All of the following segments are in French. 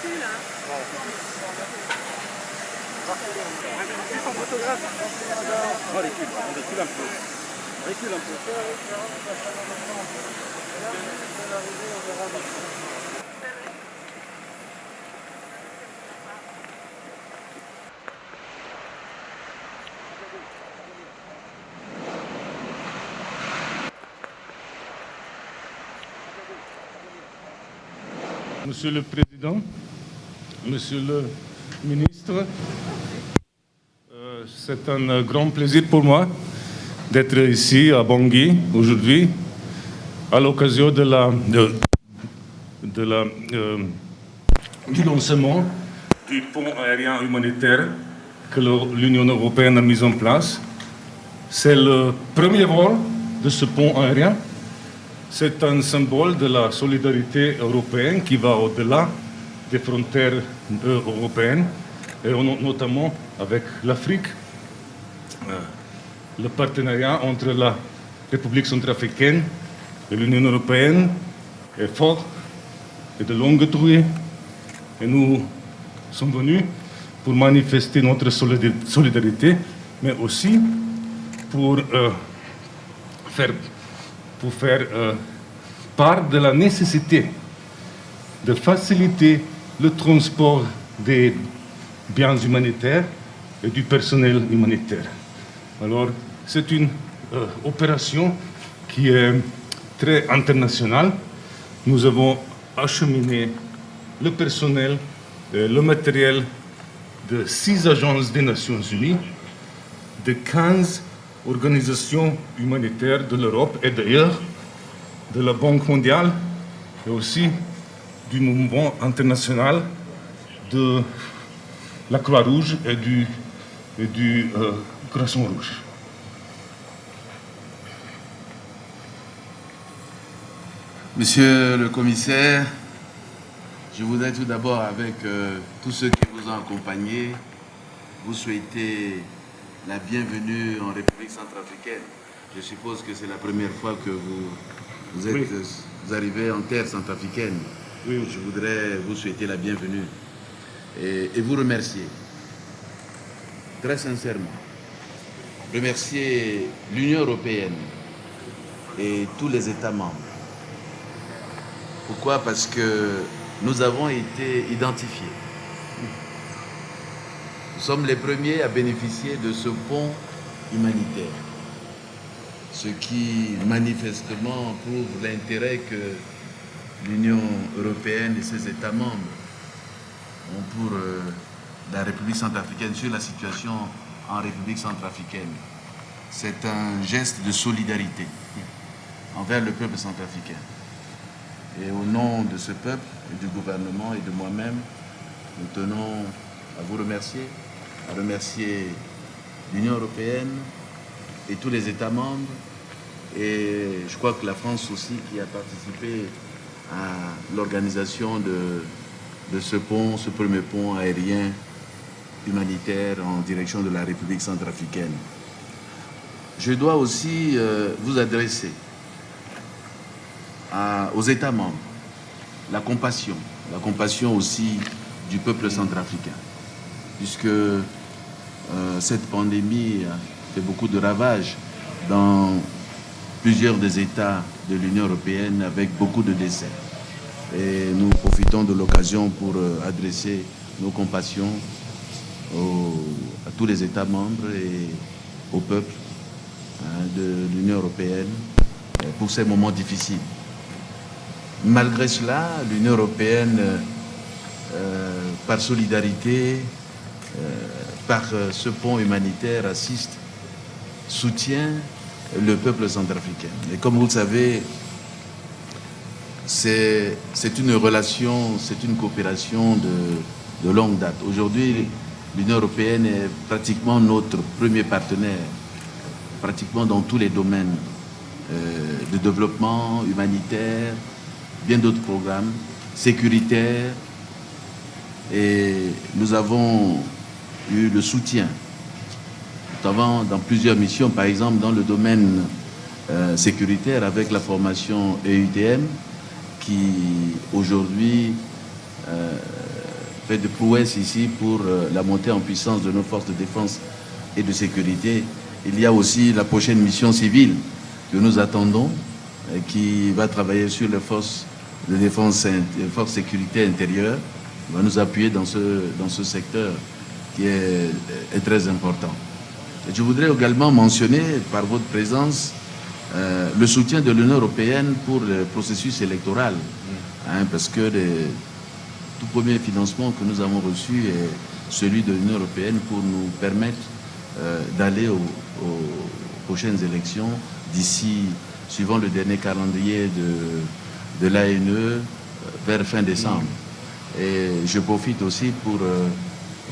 Recule un peu. Recule un peu. Monsieur le Président, Monsieur le Ministre, c'est un grand plaisir pour moi d'être ici à Bangui aujourd'hui à l'occasion du lancement du pont aérien humanitaire que l'Union européenne a mis en place. C'est le premier vol de ce pont aérien. C'est un symbole de la solidarité européenne qui va au-delà des frontières européennes, et notamment avec l'Afrique. Le partenariat entre la République centrafricaine et l'Union européenne est fort et de longue durée. Et nous sommes venus pour manifester notre solidarité, mais aussi pour faire part de la nécessité de faciliter le transport des biens humanitaires et du personnel humanitaire. Alors, c'est une opération qui est très internationale. Nous avons acheminé le personnel, le matériel de 6 agences des Nations Unies, de 15 organisations humanitaires de l'Europe et d'ailleurs, de la Banque mondiale et aussi du mouvement international de la Croix-Rouge et du Croissant Rouge. Monsieur le commissaire, je voudrais tout d'abord, avec tous ceux qui vous ont accompagné, vous souhaiter la bienvenue en République centrafricaine. Je suppose que c'est la première fois que vous arrivez en terre centrafricaine. Oui. Je voudrais vous souhaiter la bienvenue et vous remercier, très sincèrement. Remercier l'Union européenne et tous les États membres. Pourquoi? Parce que nous avons été identifiés. Nous sommes les premiers à bénéficier de ce pont humanitaire. Ce qui manifestement prouve l'intérêt que l'Union européenne et ses États membres ont pour la République centrafricaine, sur la situation en République centrafricaine. C'est un geste de solidarité envers le peuple centrafricain. Et au nom de ce peuple et du gouvernement et de moi-même, nous tenons à vous remercier, à remercier l'Union européenne et tous les États membres. Et je crois que la France aussi, qui a participé à l'organisation de ce pont, ce premier pont aérien humanitaire en direction de la République centrafricaine. Je dois aussi vous adresser aux États membres la compassion aussi du peuple centrafricain, puisque cette pandémie a fait beaucoup de ravages dans plusieurs des États de l'Union européenne avec beaucoup de décès. Et nous profitons de l'occasion pour adresser nos compassions à tous les États membres et au peuple de l'Union européenne pour ces moments difficiles. Malgré cela, l'Union européenne, par solidarité, par ce pont humanitaire, assiste, soutient le peuple centrafricain. Et comme vous le savez, c'est une relation, c'est une coopération de longue date. Aujourd'hui, l'Union européenne est pratiquement notre premier partenaire, pratiquement dans tous les domaines de développement humanitaire, bien d'autres programmes, sécuritaires. Et nous avons eu le soutien, notamment dans plusieurs missions, par exemple dans le domaine sécuritaire avec la formation EUTM, qui aujourd'hui fait de prouesses ici pour la montée en puissance de nos forces de défense et de sécurité. Il y a aussi la prochaine mission civile que nous attendons, qui va travailler sur les forces de défense et les forces de sécurité intérieure, va nous appuyer dans ce secteur qui est très important. Et je voudrais également mentionner, par votre présence, le soutien de l'Union européenne pour le processus électoral, parce que le tout premier financement que nous avons reçu est celui de l'Union européenne pour nous permettre d'aller aux prochaines élections d'ici, suivant le dernier calendrier de l'ANE, vers fin décembre. Et je profite aussi pour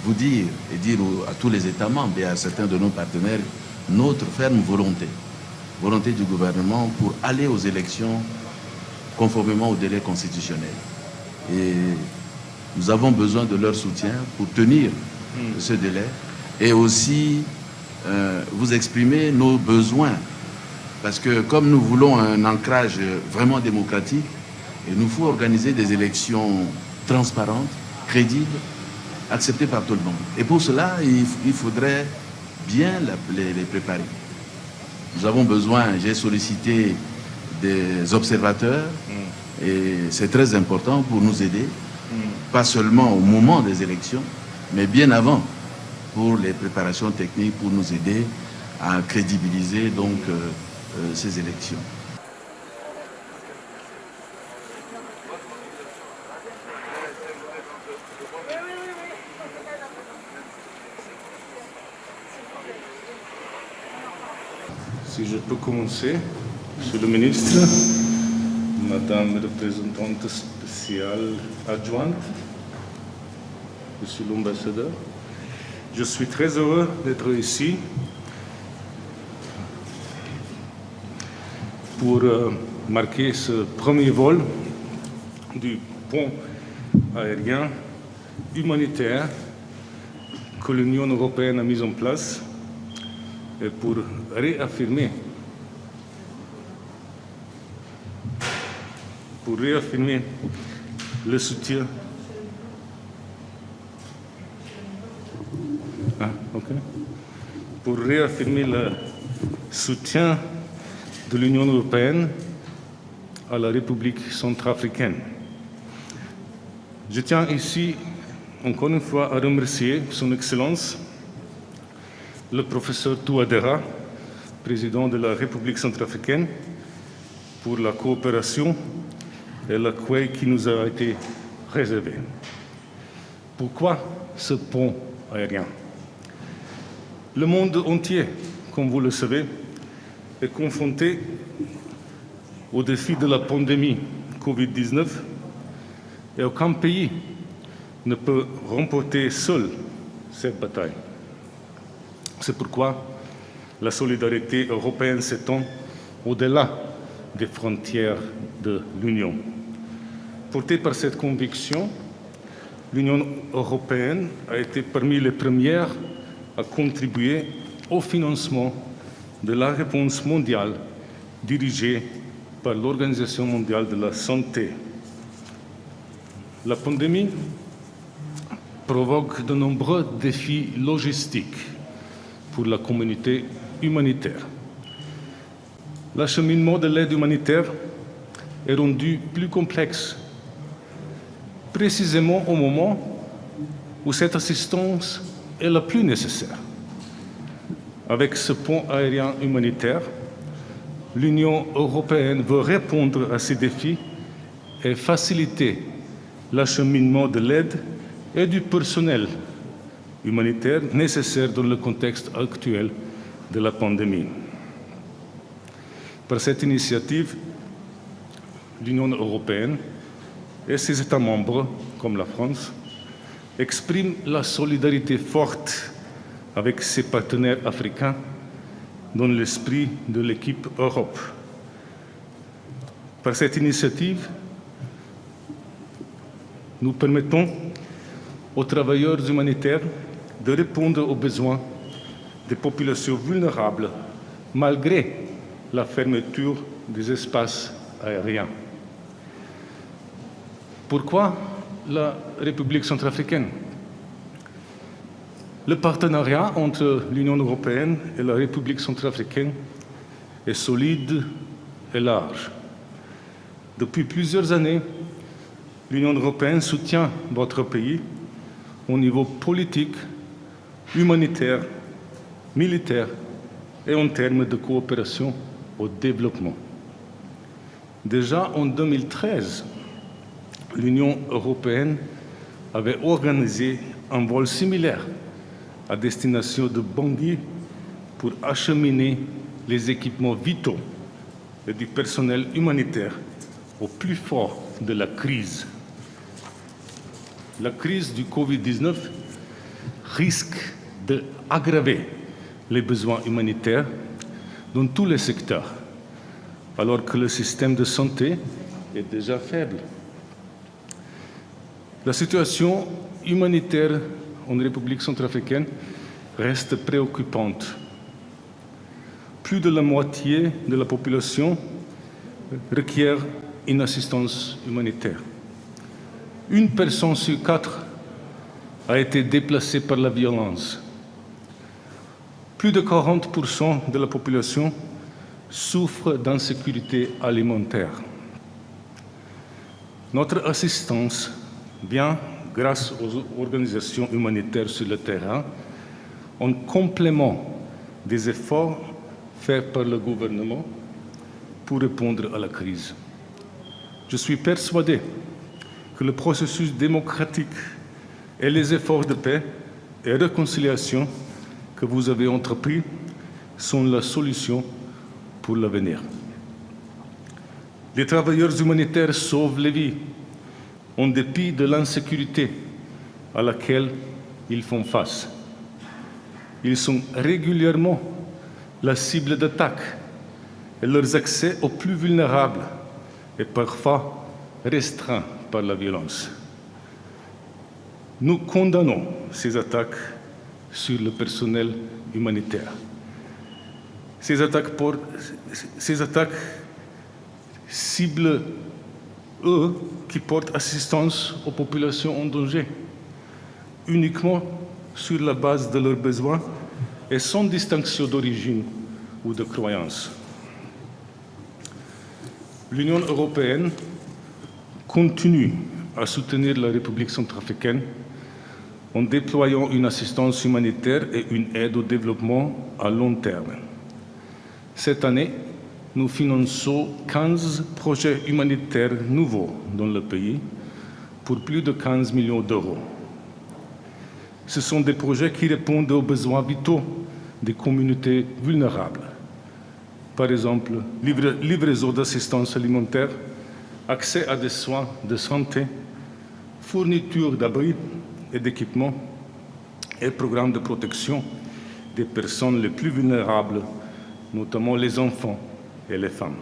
vous dire et dire à tous les États membres et à certains de nos partenaires notre ferme volonté du gouvernement pour aller aux élections conformément au délai constitutionnel. Et nous avons besoin de leur soutien pour tenir ce délai et aussi vous exprimer nos besoins. Parce que comme nous voulons un ancrage vraiment démocratique, il nous faut organiser des élections transparentes, crédibles, acceptées par tout le monde. Et pour cela, il faudrait bien les préparer. Nous avons besoin, j'ai sollicité des observateurs et c'est très important pour nous aider, pas seulement au moment des élections, mais bien avant, pour les préparations techniques, pour nous aider à crédibiliser donc ces élections. Si je peux commencer, Monsieur le ministre, Madame la représentante spéciale adjointe, Monsieur l'ambassadeur, je suis très heureux d'être ici pour marquer ce premier vol du pont aérien humanitaire que l'Union européenne a mis en place et pour réaffirmer le soutien de l'Union européenne à la République centrafricaine. Je tiens ici encore une fois à remercier Son Excellence le professeur Touadéra, président de la République centrafricaine, pour la coopération et l'accueil qui nous a été réservé. Pourquoi ce pont aérien? Le monde entier, comme vous le savez, est confronté au défi de la pandémie Covid-19 et aucun pays ne peut remporter seul cette bataille. C'est pourquoi la solidarité européenne s'étend au-delà des frontières de l'Union. Portée par cette conviction, l'Union européenne a été parmi les premières à contribuer au financement de la réponse mondiale dirigée par l'Organisation mondiale de la santé. La pandémie provoque de nombreux défis logistiques pour la communauté humanitaire. L'acheminement de l'aide humanitaire est rendu plus complexe, précisément au moment où cette assistance est la plus nécessaire. Avec ce pont aérien humanitaire, l'Union européenne veut répondre à ces défis et faciliter l'acheminement de l'aide et du personnel humanitaire nécessaire dans le contexte actuel de la pandémie. Par cette initiative, l'Union européenne et ses États membres, comme la France, expriment la solidarité forte avec ses partenaires africains dans l'esprit de l'équipe Europe. Par cette initiative, nous permettons aux travailleurs humanitaires de répondre aux besoins des populations vulnérables malgré la fermeture des espaces aériens. Pourquoi la République centrafricaine. Le partenariat entre l'Union européenne et la République centrafricaine est solide et large. Depuis plusieurs années, l'Union européenne soutient votre pays au niveau politique, humanitaire, militaire et en termes de coopération au développement. Déjà en 2013, l'Union européenne avait organisé un vol similaire à destination de Bangui pour acheminer les équipements vitaux et du personnel humanitaire au plus fort de la crise. La crise du Covid-19 risque d'aggraver les besoins humanitaires dans tous les secteurs, alors que le système de santé est déjà faible. La situation humanitaire en République centrafricaine reste préoccupante. Plus de la moitié de la population requiert une assistance humanitaire. Une personne sur 4 a été déplacée par la violence. Plus de 40% de la population souffre d'insécurité alimentaire. Notre assistance vient grâce aux organisations humanitaires sur le terrain, en complément des efforts faits par le gouvernement pour répondre à la crise. Je suis persuadé que le processus démocratique et les efforts de paix et réconciliation que vous avez entrepris sont la solution pour l'avenir. Les travailleurs humanitaires sauvent les vies en dépit de l'insécurité à laquelle ils font face. Ils sont régulièrement la cible d'attaques et leurs accès aux plus vulnérables est parfois restreint par la violence. Nous condamnons ces attaques sur le personnel humanitaire. Ces attaques ciblent eux qui portent assistance aux populations en danger, uniquement sur la base de leurs besoins et sans distinction d'origine ou de croyance. L'Union européenne continue à soutenir la République centrafricaine en déployant une assistance humanitaire et une aide au développement à long terme. Cette année, nous finançons 15 projets humanitaires nouveaux dans le pays pour plus de 15 millions d'euros. Ce sont des projets qui répondent aux besoins vitaux des communautés vulnérables. Par exemple, livraison d'assistance alimentaire, accès à des soins de santé, fourniture d'abris et d'équipements et programmes de protection des personnes les plus vulnérables, notamment les enfants et les femmes.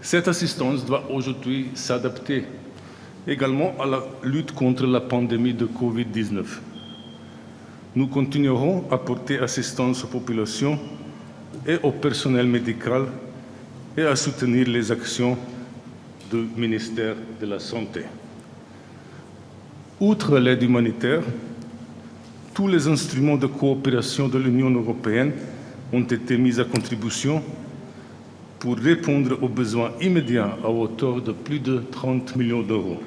Cette assistance doit aujourd'hui s'adapter également à la lutte contre la pandémie de Covid-19. Nous continuerons à porter assistance aux populations et au personnel médical et à soutenir les actions du ministère de la Santé. Outre l'aide humanitaire, tous les instruments de coopération de l'Union européenne ont été mis à contribution pour répondre aux besoins immédiats à hauteur de plus de 30 millions d'euros.